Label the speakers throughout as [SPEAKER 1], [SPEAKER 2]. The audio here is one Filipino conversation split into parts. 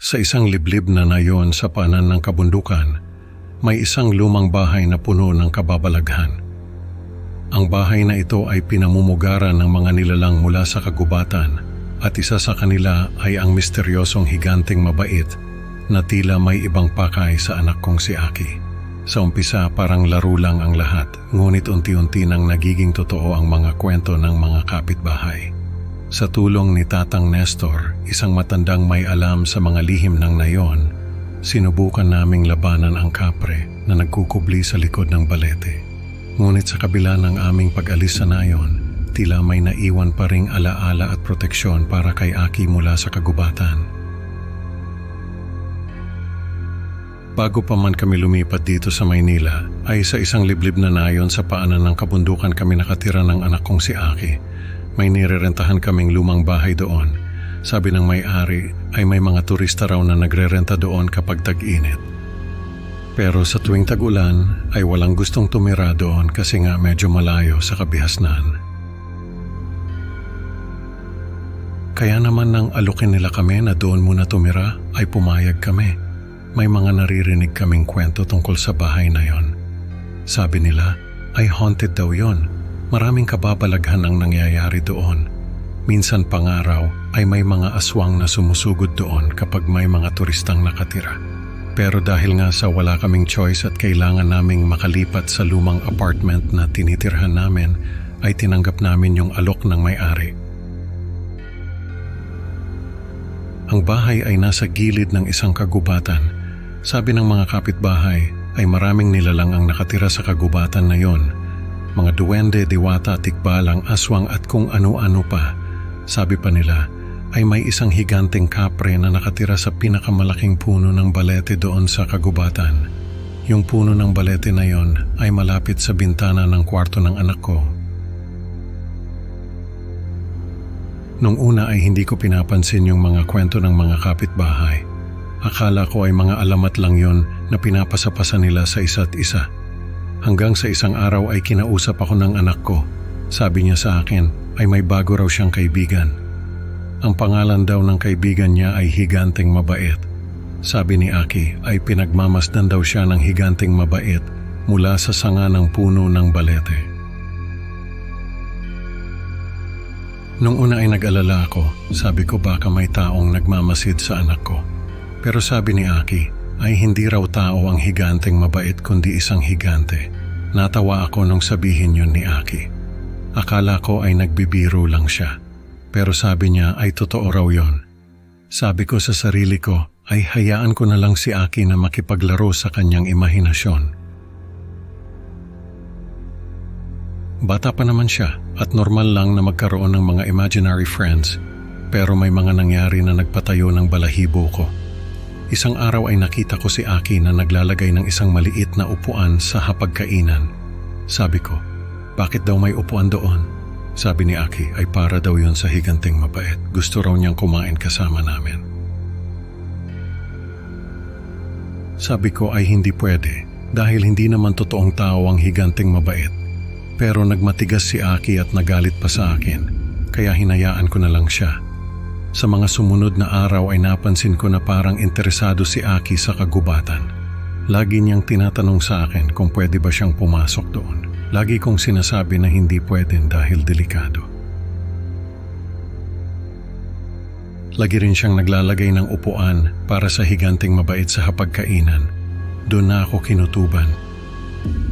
[SPEAKER 1] Sa isang liblib na nayon sa paanan ng kabundukan, may isang lumang bahay na puno ng kababalaghan. Ang bahay na ito ay pinamumugaran ng mga nilalang mula sa kagubatan at isa sa kanila ay ang misteryosong higanteng mabait na tila may ibang pakay sa anak kong si Aki. Sa umpisa parang laro lang ang lahat, ngunit unti-unti nang nagiging totoo ang mga kwento ng mga kapitbahay. Sa tulong ni Tatang Nestor, isang matandang may alam sa mga lihim ng nayon, sinubukan naming labanan ang kapre na nagkukubli sa likod ng balete. Ngunit sa kabila ng aming pag-alis sa nayon, tila may naiwan pa ring alaala at proteksyon para kay Aki mula sa kagubatan. Bago pa man kami lumipat dito sa Maynila, ay sa isang liblib na nayon sa paanan ng kabundukan kami nakatira ng anak kong si Aki. May nirerentahan kaming lumang bahay doon. Sabi ng may-ari ay may mga turista raw na nagrerenta doon kapag tag-init. Pero sa tuwing tag-ulan ay walang gustong tumira doon kasi nga medyo malayo sa kabihasnan. Kaya naman nang alukin nila kami na doon muna tumira ay pumayag kami. May mga naririnig kaming kwento tungkol sa bahay na yon. Sabi nila ay haunted daw yon. Maraming kababalaghan ang nangyayari doon. Minsan pangaraw ay may mga aswang na sumusugod doon kapag may mga turistang nakatira. Pero dahil nga sa wala kaming choice at kailangan naming makalipat sa lumang apartment na tinitirhan namin, ay tinanggap namin yung alok ng may-ari. Ang bahay ay nasa gilid ng isang kagubatan. Sabi ng mga kapitbahay ay maraming nilalang ang nakatira sa kagubatan na yon. Mga duwende, diwata, tikbalang, aswang at kung ano-ano pa. Sabi pa nila ay may isang higanteng kapre na nakatira sa pinakamalaking puno ng balete doon sa kagubatan. Yung puno ng balete na yon ay malapit sa bintana ng kwarto ng anak ko. Nung una ay hindi ko pinapansin yung mga kwento ng mga kapitbahay. Akala ko ay mga alamat lang yon na pinapasapasa nila sa isa't isa. Hanggang sa isang araw ay kinausap ako ng anak ko. Sabi niya sa akin ay may bago raw siyang kaibigan. Ang pangalan daw ng kaibigan niya ay Higanteng Mabait. Sabi ni Aki ay pinagmamasdan daw siya ng higanteng mabait mula sa sanga ng puno ng balete. Nung una ay nag-alala ako. Sabi ko baka may taong nagmamasid sa anak ko. Pero sabi ni Aki ay hindi raw tao ang higanteng mabait kundi isang higante. Natawa ako nung sabihin yun ni Aki. Akala ko ay nagbibiro lang siya. Pero sabi niya ay totoo raw yun. Sabi ko sa sarili ko ay hayaan ko na lang si Aki na makipaglaro sa kanyang imahinasyon. Bata pa naman siya at normal lang na magkaroon ng mga imaginary friends. Pero may mga nangyari na nagpatayo ng balahibo ko. Isang araw ay nakita ko si Aki na naglalagay ng isang maliit na upuan sa hapagkainan. Sabi ko, bakit daw may upuan doon? Sabi ni Aki ay para daw yun sa higanteng mabait. Gusto raw niyang kumain kasama namin. Sabi ko ay hindi pwede dahil hindi naman totoong tao ang higanteng mabait. Pero nagmatigas si Aki at nagalit pa sa akin, kaya hinayaan ko na lang siya. Sa mga sumunod na araw ay napansin ko na parang interesado si Aki sa kagubatan. Lagi niyang tinatanong sa akin kung pwede ba siyang pumasok doon. Lagi kong sinasabi na hindi pwede dahil delikado. Lagi rin siyang naglalagay ng upuan para sa higanteng mabait sa hapagkainan. Doon na ako kinutuban.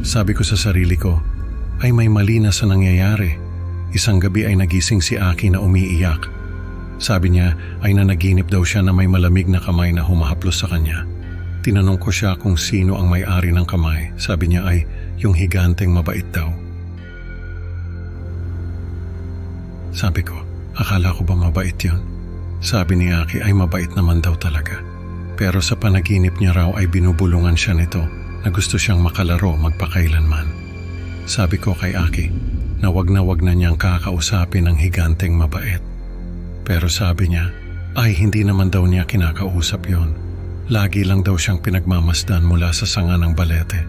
[SPEAKER 1] Sabi ko sa sarili ko, ay may mali na sa nangyayari. Isang gabi ay nagising si Aki na umiiyak. Sabi niya ay nanaginip daw siya na may malamig na kamay na humahaplos sa kanya. Tinanong ko siya kung sino ang may-ari ng kamay. Sabi niya ay yung higanteng mabait daw. Sabi ko, akala ko ba mabait yun? Sabi ni Aki ay mabait naman daw talaga. Pero sa panaginip niya raw ay binubulungan siya nito na gusto siyang makalaro magpakailanman. Sabi ko kay Aki na wag na niyang kakausapin ang higanteng mabait. Pero sabi niya ay hindi naman daw niya kinakausap yon. Lagi lang daw siyang pinagmamasdan mula sa sanga ng balete.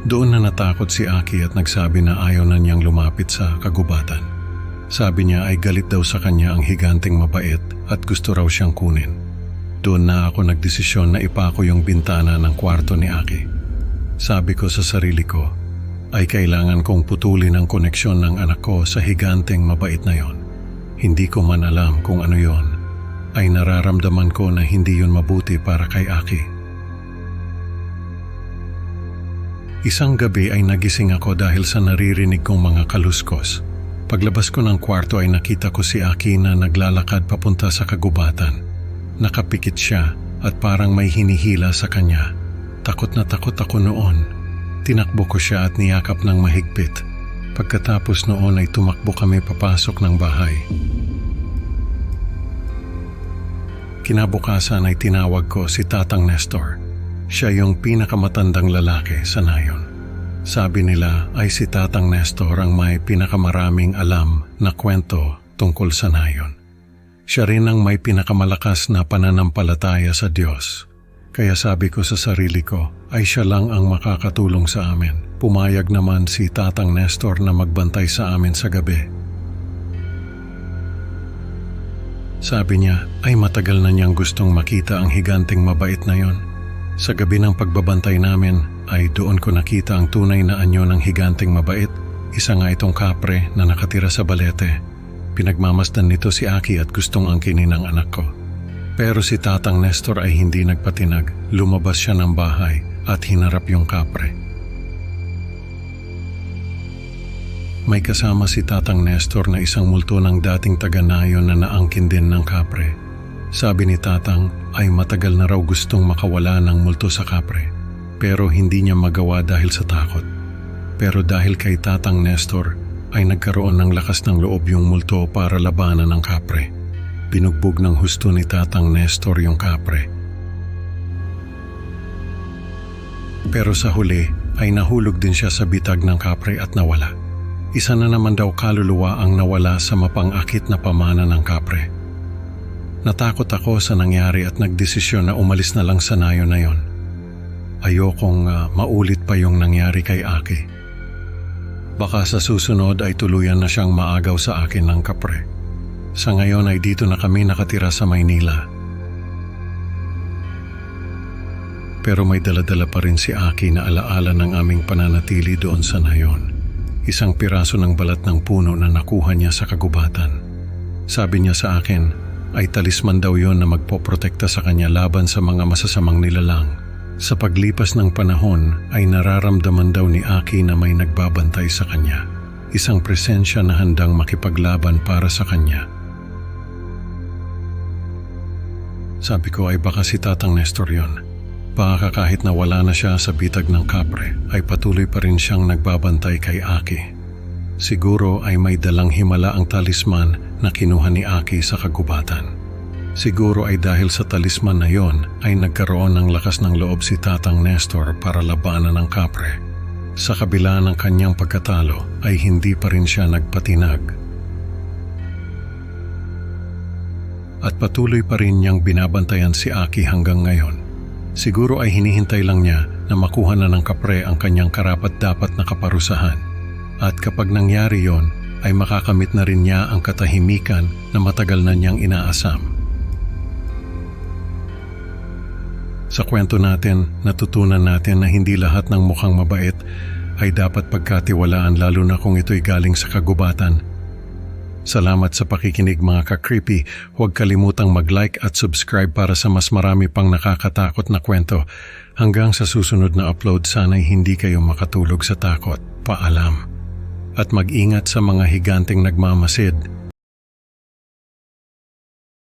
[SPEAKER 1] Doon na natakot si Aki at nagsabi na ayaw na niyang lumapit sa kagubatan. Sabi niya ay galit daw sa kanya ang higanteng mabait at gusto raw siyang kunin. Doon na ako nagdesisyon na ipako yung bintana ng kwarto ni Aki. Sabi ko sa sarili ko, ay kailangan kong putulin ang koneksyon ng anak ko sa higanteng mabait na yon. Hindi ko man alam kung ano yon, ay nararamdaman ko na hindi yun mabuti para kay Aki. Isang gabi ay nagising ako dahil sa naririnig kong mga kaluskos. Paglabas ko ng kwarto ay nakita ko si Aki na naglalakad papunta sa kagubatan. Nakapikit siya at parang may hinihila sa kanya. Takot na takot ako noon. Tinakbo ko siya at niyakap ng mahigpit. Pagkatapos noon ay tumakbo kami papasok ng bahay. Kinabukasan ay tinawag ko si Tatang Nestor. Siya yung pinakamatandang lalaki sa nayon. Sabi nila ay si Tatang Nestor ang may pinakamaraming alam na kwento tungkol sa nayon. Siya rin ang may pinakamalakas na pananampalataya sa Diyos. Kaya sabi ko sa sarili ko ay siya lang ang makakatulong sa amin. Pumayag naman si Tatang Nestor na magbantay sa amin sa gabi. Sabi niya ay matagal na niyang gustong makita ang higanteng mabait na yon. Sa gabi ng pagbabantay namin ay doon ko nakita ang tunay na anyo ng higanteng mabait. Isa nga itong kapre na nakatira sa balete. Pinagmamasdan nito si Aki at gustong angkinin ng anak ko. Pero si Tatang Nestor ay hindi nagpatinag. Lumabas siya ng bahay at hinarap yung kapre. May kasama si Tatang Nestor na isang multo ng dating taga-nayon na naangkin din ng kapre. Sabi ni Tatang ay matagal na raw gustong makawala ng multo sa kapre. Pero hindi niya magawa dahil sa takot. Pero dahil kay Tatang Nestor ay nagkaroon ng lakas ng loob yung multo para labanan ng kapre. Binugbog ng husto ni Tatang Nestor yung kapre. Pero sa huli ay nahulog din siya sa bitag ng kapre at nawala. Isa na naman daw kaluluwa ang nawala sa mapang-akit na pamana ng kapre. Natakot ako sa nangyari at nagdesisyon na umalis na lang sa nayon na yon. Ayokong maulit pa yung nangyari kay Aki. Baka sa susunod ay tuluyan na siyang maagaw sa akin ng kapre. Sa ngayon ay dito na kami nakatira sa Maynila. Pero may daladala pa rin si Aki na alaala ng aming pananatili doon sa nayon. Isang piraso ng balat ng puno na nakuha niya sa kagubatan. Sabi niya sa akin ay talisman daw yon na magpoprotekta sa kanya laban sa mga masasamang nilalang. Sa paglipas ng panahon ay nararamdaman daw ni Aki na may nagbabantay sa kanya. Isang presensya na handang makipaglaban para sa kanya. Sabi ko ay baka si Tatang Nestor yon. Baka kahit na wala na siya sa bitag ng kapre ay patuloy pa rin siyang nagbabantay kay Aki. Siguro ay may dalang himala ang talisman na kinuha ni Aki sa kagubatan. Siguro ay dahil sa talisman na yon ay nagkaroon ng lakas ng loob si Tatang Nestor para labanan ng kapre. Sa kabila ng kanyang pagkatalo ay hindi pa rin siya nagpatinag. At patuloy pa rin niyang binabantayan si Aki hanggang ngayon. Siguro ay hinihintay lang niya na makuha na ng kapre ang kanyang karapat-dapat na kaparusahan. At kapag nangyari yon, ay makakamit na rin niya ang katahimikan na matagal na niyang inaasam. Sa kwento natin, natutunan natin na hindi lahat ng mukhang mabait ay dapat pagkatiwalaan lalo na kung ito'y galing sa kagubatan. Salamat sa pakikinig mga ka-creepy. Huwag kalimutang mag-like at subscribe para sa mas marami pang nakakatakot na kwento. Hanggang sa susunod na upload, sana'y hindi kayo makatulog sa takot. Paalam. At mag-ingat sa mga higanteng nagmamasid.